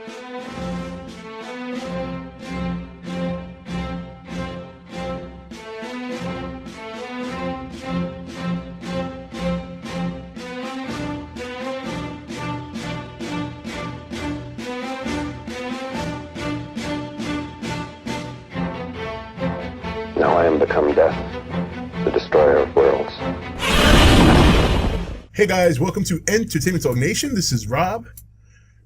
Now I am become death, the destroyer of worlds. Hey guys, welcome to Entertainment Talk Nation. This is Rob.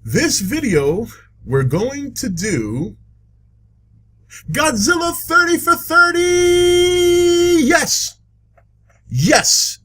This video, we're going to do Godzilla 30 for 30! Yes! Yes!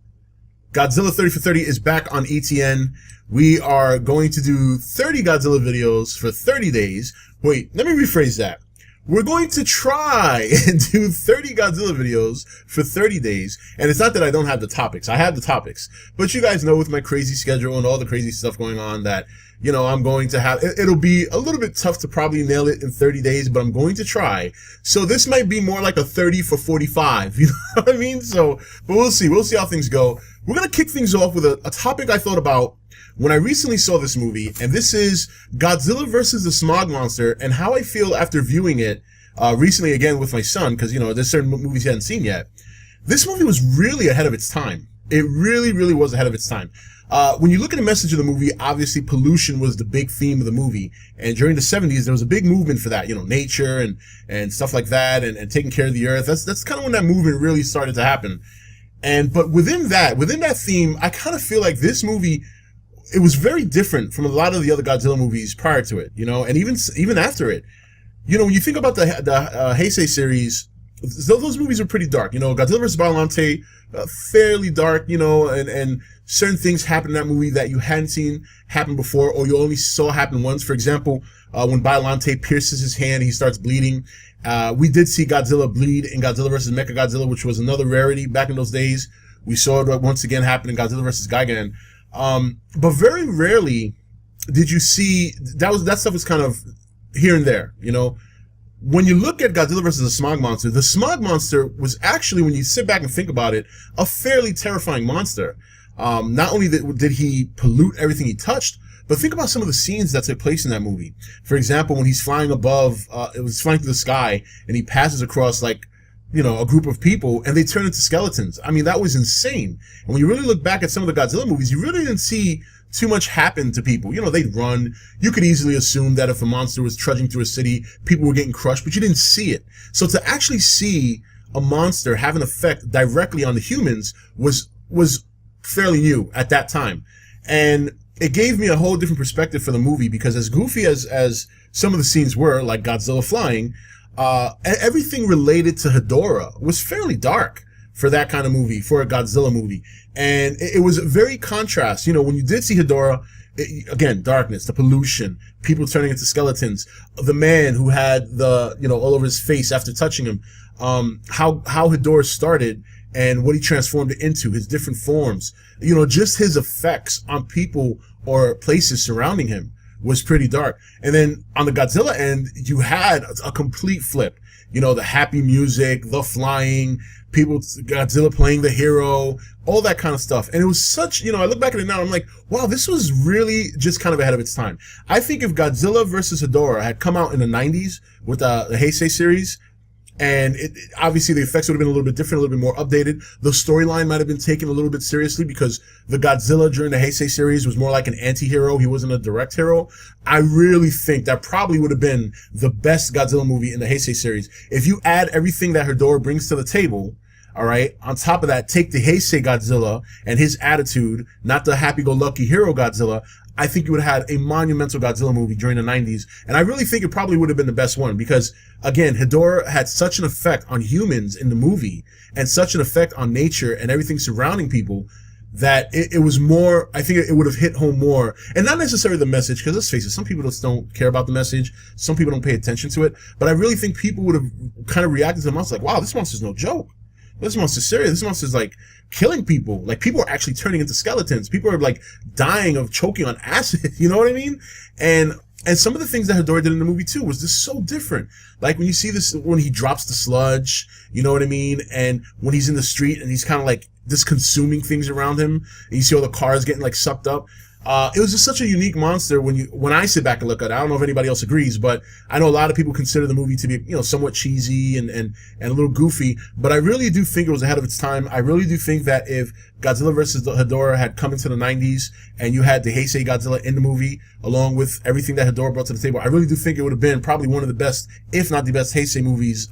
Godzilla 30 for 30 is back on ETN. We are going to do 30 Godzilla videos for 30 days. Wait, let me rephrase that. We're going to try and do 30 Godzilla videos for 30 days. And it's not that I don't have the topics. I have the topics. But you guys know with my crazy schedule and all the crazy stuff going on that, you know, I'm going to have, it'll be a little bit tough to probably nail it in 30 days, but I'm going to try. So this might be more like a 30 for 45. You know what I mean? So, but we'll see. We'll see how things go. We're going to kick things off with a topic I thought about when I recently saw this movie, and this is Godzilla versus the Smog Monster, and how I feel after viewing it recently again with my son, because, you know, there's certain movies he hadn't seen yet. This movie was really ahead of its time. It really, really was ahead of its time. When you look at the message of the movie, obviously pollution was the big theme of the movie, and during the 70s, there was a big movement for that, you know, nature and stuff like that, and taking care of the earth. That's kind of when that movement really started to happen. But within that theme, I kind of feel like this movie, it was very different from a lot of the other Godzilla movies prior to it, you know, and even after it. You know, when you think about the Heisei series, those movies are pretty dark. You know, Godzilla vs. Biollante, fairly dark, you know, and certain things happen in that movie that you hadn't seen happen before, or you only saw happen once. For example, when Biollante pierces his hand, he starts bleeding. We did see Godzilla bleed in Godzilla vs. Mechagodzilla, which was another rarity back in those days. We saw it once again happen in Godzilla vs. Gigan. But very rarely did you see that stuff was kind of here and there, you know. When you look at Godzilla versus the Smog Monster was actually, when you sit back and think about it, a fairly terrifying monster. Not only did he pollute everything he touched, but think about some of the scenes that took place in that movie. For example, when he's flying above, it was flying through the sky, and he passes across, like, you know, a group of people, and they turn into skeletons. I mean, that was insane. And when you really look back at some of the Godzilla movies, you really didn't see too much happen to people. You know, they'd run. You could easily assume that if a monster was trudging through a city, people were getting crushed, but you didn't see it. So to actually see a monster have an effect directly on the humans was fairly new at that time. And it gave me a whole different perspective for the movie, because as goofy as some of the scenes were, like Godzilla flying, everything related to Hedorah was fairly dark for that kind of movie, for a Godzilla movie. And it was a very contrast. You know, when you did see Hedorah, again, darkness, the pollution, people turning into skeletons, the man who had the, you know, all over his face after touching him, how Hedorah started and what he transformed it into, his different forms, you know, just his effects on people or places surrounding him was pretty dark. And then on the Godzilla end, you had a complete flip. You know, the happy music, the flying, people, Godzilla playing the hero, all that kind of stuff. And it was such, you know, I look back at it now, I'm like, wow, this was really just kind of ahead of its time. I think if Godzilla versus Hedorah had come out in the 90s with the Heisei series, and obviously the effects would have been a little bit different, a little bit more updated. The storyline might have been taken a little bit seriously, because the Godzilla during the Heisei series was more like an anti-hero. He wasn't a direct hero. I really think that probably would have been the best Godzilla movie in the Heisei series. If you add everything that Hedorah brings to the table, all right, on top of that, take the Heisei Godzilla and his attitude, not the happy-go-lucky hero Godzilla, I think you would have had a monumental Godzilla movie during the 90s. And I really think it probably would have been the best one, because, again, Hedorah had such an effect on humans in the movie, and such an effect on nature and everything surrounding people, that it was more, I think it would have hit home more. And not necessarily the message, because let's face it, some people just don't care about the message. Some people don't pay attention to it. But I really think people would have kind of reacted to the monster like, wow, this monster's no joke. This monster's serious. This monster's like killing people. Like, people are actually turning into skeletons. People are like dying of choking on acid. You know what I mean? And some of the things that Hedorah did in the movie too was just so different. Like when you see this, when he drops the sludge, you know what I mean? And when he's in the street and he's kind of like just consuming things around him, and you see all the cars getting like sucked up. It was just such a unique monster when I sit back and look at it. I don't know if anybody else agrees, but I know a lot of people consider the movie to be, somewhat cheesy and a little goofy, but I really do think it was ahead of its time. I really do think that if Godzilla vs. Hedorah had come into the 90s and you had the Heisei Godzilla in the movie, along with everything that Hedorah brought to the table, I really do think it would have been probably one of the best, if not the best, Heisei movies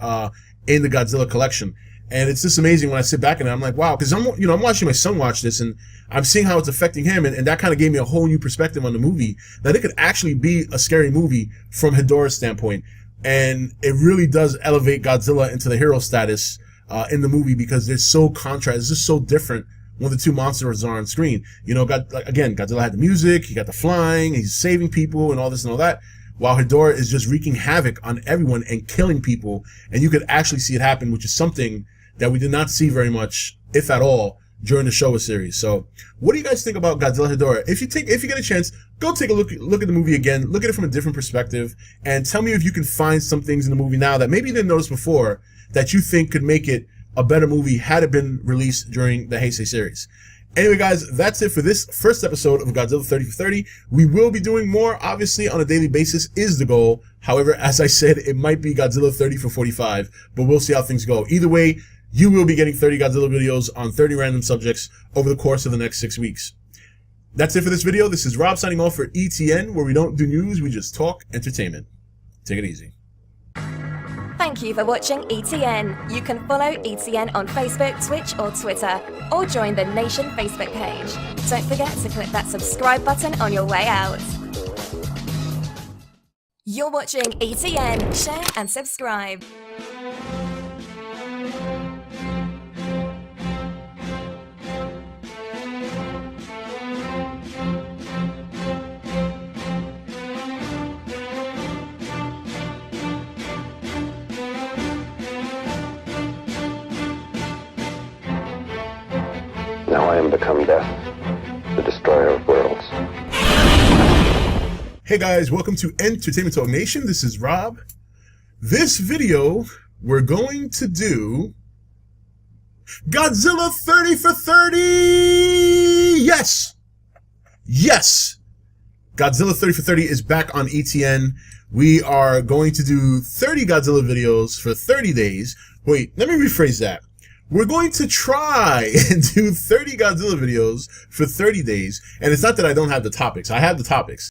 in the Godzilla collection. And it's just amazing when I sit back and I'm like, wow, because I'm watching my son watch this and I'm seeing how it's affecting him, and that kind of gave me a whole new perspective on the movie, that it could actually be a scary movie from Hedorah's standpoint. And it really does elevate Godzilla into the hero status in the movie, because there's so contrast, it's just so different when the two monsters are on screen. Godzilla had the music, he got the flying, he's saving people and all this and all that, while Hedorah is just wreaking havoc on everyone and killing people, and you could actually see it happen, which is something that we did not see very much, if at all, during the Showa series. So, what do you guys think about Godzilla Hedorah? If you get a chance, go take a look at the movie again, look at it from a different perspective, and tell me if you can find some things in the movie now that maybe you didn't notice before that you think could make it a better movie had it been released during the Heisei series. Anyway, guys, that's it for this first episode of Godzilla 30 for 30. We will be doing more, obviously, on a daily basis is the goal. However, as I said, it might be Godzilla 30 for 45, but we'll see how things go. Either way, you will be getting 30 Godzilla videos on 30 random subjects over the course of the next 6 weeks. That's it for this video. This is Rob signing off for ETN, where we don't do news, we just talk entertainment. Take it easy. Thank you for watching ETN. You can follow ETN on Facebook, Twitch or Twitter, or join the Nation Facebook page. Don't forget to click that subscribe button on your way out. You're watching ETN. Share and subscribe. Now I am become death, the destroyer of worlds. Hey guys, welcome to Entertainment Talk Nation. This is Rob. This video, we're going to do Godzilla 30 for 30! Yes! Yes! Godzilla 30 for 30 is back on ETN. We are going to do 30 Godzilla videos for 30 days. Wait, let me rephrase that. We're going to try and do 30 Godzilla videos for 30 days. And it's not that I don't have the topics. I have the topics.